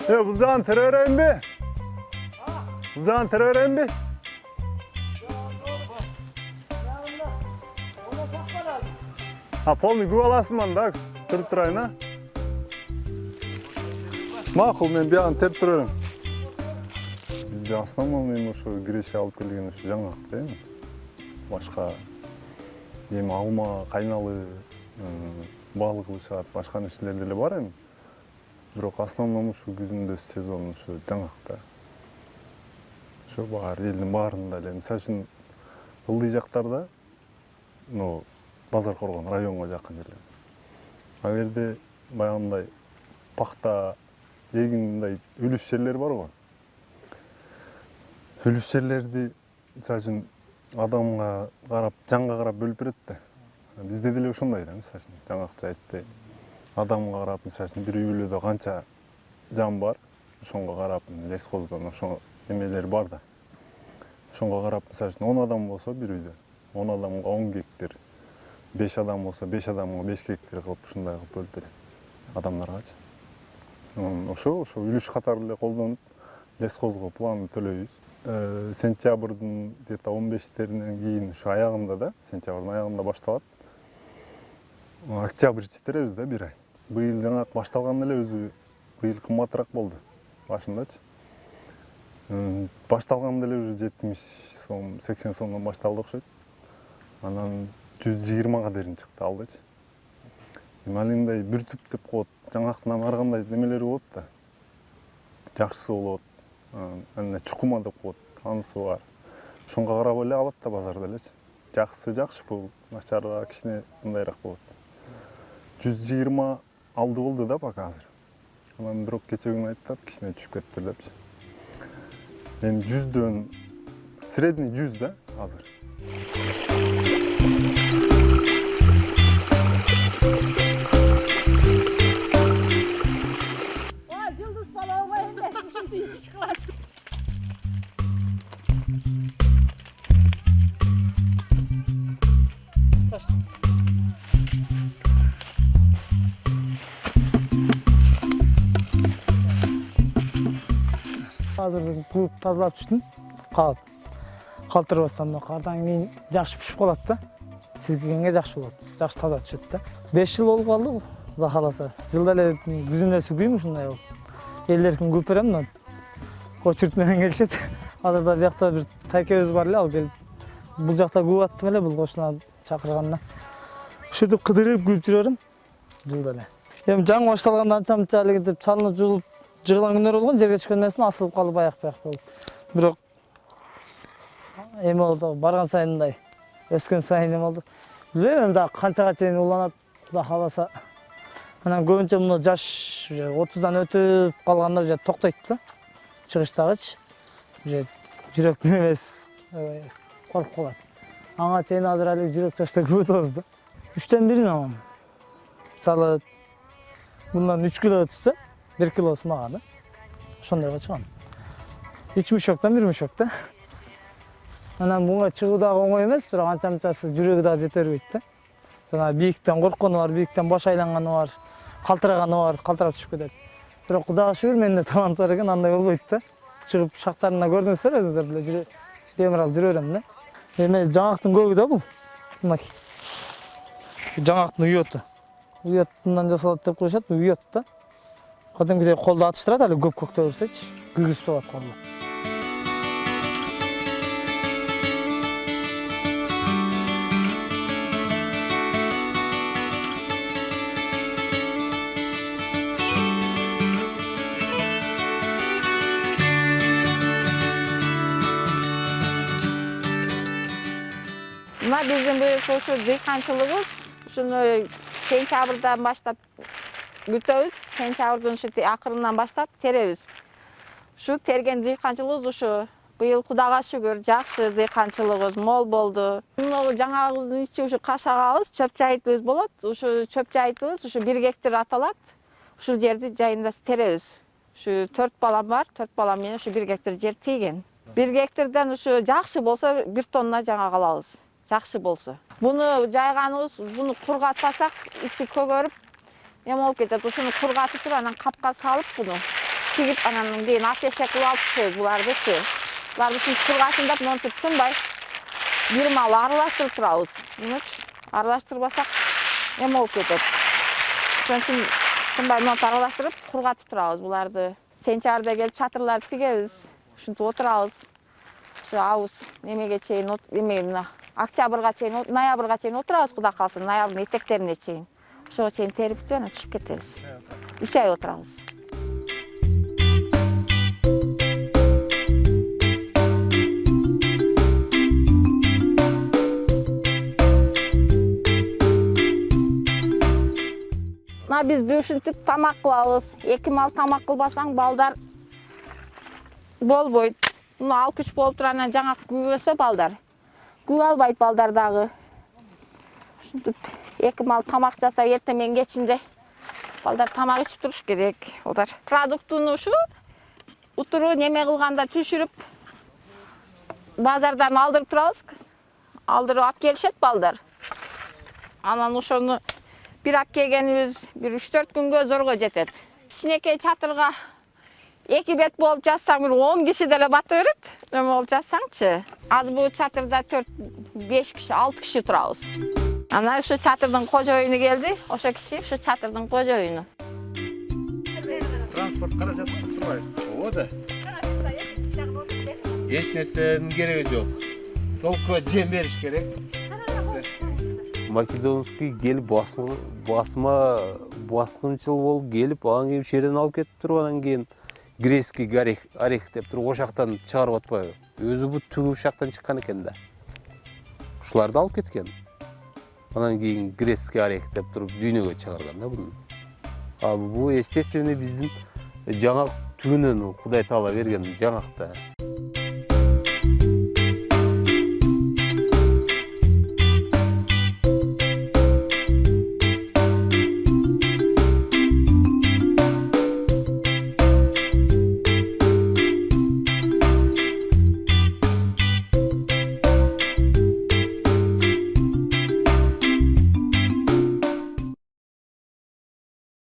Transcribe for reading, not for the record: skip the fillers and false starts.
Бұл жағын тірі өрейін бе? Бұл жағын тірі өрейін бе? Полный гу аласың манда, тұрып тұрайын, а? Мақұл, мен бияғын теріп тұрырым. Бізде основном ұшы греча алып келген ұшы жаңақ деймін. Башқа алма, қайналы, балықлы шығат, башқа нәшілерделі бар ең. Бірақ основном ұшы күзінде сезон ұшы жаңақта. Ұшы бағар, елдің бағарында әлі. Мысал үшін, ылдый жақтарда, базар қорған районға жақын жерлер. Ал жерде баяғындай пақта, егіндай үліс жерлер бар ғой. Үліс жерлерді, мысал үшін, адамға қарап, жанға қарап бөліп береді. Бізде деле ошондой да, мысал үшін, жаңақча айтты. Адамға қарап, мысал үшін, бір үйлөдө қанша жан бар, ошонға қарап, лесхоздон ошо эмелер бар да. Ошонға қарап, мысал үшін, 10 адам болса бір үйдө, 10 адамға 10 гектар, 5 адам болса 5 адамға 5 гектар қылып, ушундай қылып бөліп береді адамдаргачы. Ошо үлүш катары колдонуп, лесхозго план төлөйбүз. Сентябрдын где-то 15-теринен кийин ушу аягында да, сентябрдын аягында башталат. Октябрь читеребиз да, бир ай. Быйыл жаңак башталган эле өзү быйыл кымбатыраак болду башындачы. Башталганда эле уже 70 сом, 80 сомдон башталды окшойт. Анан 120-га дейин чыкты алдычы. Малиндай бир түп деп коет, жаңактан ар кандай немелери болот да. Жакшысы болот. Анан чукума деп коет, анысы бар. Ошонго карап эле алат да базарда элечи. Жакшысы жакшы, бул начарга кичине мындайраак болот. 120 алды болду да пока азыр. Анан бирок кече күнү айтат, кичине түшүп кетиптир депчи. Эми 100дөн средний 100 да азыр. Yıldız balığı var hem de şimdi hiç çıkmaz. Kaçtı. Hazır kurup тазалап түштүм. Калтырбастан кардан кийин жакшы пишип калат да. Силкигенге жакшы болот. Жакшы таза түшөт да. 5 жыл болуп калды, Кудай кааласа. Жылда эле күзүнө сүгүйм ушундай болуп. Элдердин көп берем да. Кочурт менен келишет. Азырда биякта бир тайкебиз бар эле, ал келип бул жакта көп аттым эле, бул кошуна чакырганда. Ушинтип кыдырып күп жүрөм жылда эле. Эми жаңы башталганда анча-мынча эле деп чалынып жуулуп жыгылган күндөр болгон, жерге түшкөн эмесмин, асылып калып аяк-баяк болду. Бирок эми болду, барган сайын мындай өскөн сайын эме болду. Билбейм, эми дагы канчага чейин уланат, Кудай кааласа. Анан көбүнчө муну жаш 30дан өтүп калганда уже токтойт да. Чыгыштагычы. Уже жүрөктүн эмес коркуп калат. Ага чейин азыр эле жүрөк жашта көп өтөбүз да. 3тен 1 алам. Мисалы мындан 3 кило түшсө, 1 килосу мага да. Ошондойго чыгам. 3 мешоктон 1 мешок да. Анан буга чыгуу дагы оңой эмес, бирок анча-мынчасы жүрөгү дагы жете бербейт да. Жана бийиктен корккону бар, бийиктен баш айланганы бар, калтыраганы бар, калтырап түшүп кетет. Бирок Кудайга шүгүр, менде талант бар экен, андай болбойт да. Чыгып шактарында көрдүңүздөр, өзүңөр деле темир алып жүрө берем да. Эми жаңактын көбү да бул. Мынакей. Жаңактын уёту. Уёттунан жасалат деп коюшат, уёт да. Кадимкидей колду атыштырат, эле көп көктөп берсечи, күгүз болот колду. Bizim bu şu dıykançılığımız, şunu sentyabrdan başlap gütөбүз, sentyabrдын şu akırından başlap terебиз. Şu tergen dıykançılığımız şu bıyıl Kudayga şükür, jakşı dıykançılığımız mol boldu. Bunu жаңагыбыздын içi şu kaşagabız, çöp жайытыбыз болот. Şu çöp жайытыбыз, şu 1 гектар аталат. Şu жерди жайында теребиз. Şu 4 balam var, 4 balam менен şu 1 гектар жер тийген. 1 гектардан şu жакшы болсо 1 тонна жаңак алабыз. Жакшы болсо. Буну жайганыбыз, буну кургатпасак, ичи көгөрүп, эме болуп кетет. Ушуну кургатып туруп, анан капка салып буну тигип анан кийин автошек кылып алып түшөбүз булардычы. Буларды ушинтип тургачындап монтип тынбай бир маал аралаштырып турабыз. Эмнечи? Аралаштырбасак эме болуп кетет. Ошон үчүн тынбай монтип аралаштырып кургатып турабыз буларды. Сентябрда келип чатырларды тигебиз. Ушинтип отурабыз. Ошо август немеге чейин мына октябрга чейин, ноябрга чейин отурабыз, Кудай кааласа, ноябрдын этектерине чейин. Ошого чейин терип бүтүп анан түшүп кетебиз. 3 ай отурабыз. Мына биз ушинтип тамак кылабыз. 2 мал тамак кылбасаң балдар болбойт. Муну алып күч болуп туруп анан жаңа күбөсө балдар. Күбө албайт балдар дагы. Ушинтип 2 мал тамак жаса эртең менен кечинде балдар тамак ичип туруш керек. Олар продуктуну ушу утуру неме кылганда түшүрүп базардан алдырып турабыз. Алдырып алып келишет балдар. Анан ошону бир алып келгенибиз бир 3-4 күнгө зорго жетет. Кичинекей чатырга 2 бет болуп жатсаң бир 10 киши деле бата берет. Эме болуп жатсаңчы. Азыр бул чатырда 4-5 киши, 6 киши турабыз. Ана ушу чатырдын кожоюну келди. Ошо киши ушу чатырдын кожоюну. Транспорт каражаты түшүп турбайбы? Ооба да. Эч нерсенин кереги жок. Толку жем бериш керек. Македонский келип баскынчыл болуп келип, анан кийин шерден алып кетип туруп, анан кийин грецкий орех деп туруп ошактан чыгарып атпайбы? Өзү бу түгү жактан чыккан экен да. Ушуларды алып кеткен. Анан кийин грецкий орех деп туруп дүйнөгө чыгарган да буну. А бу естественно биздин жаңак түгүнөн Кудай Таала берген жаңак да.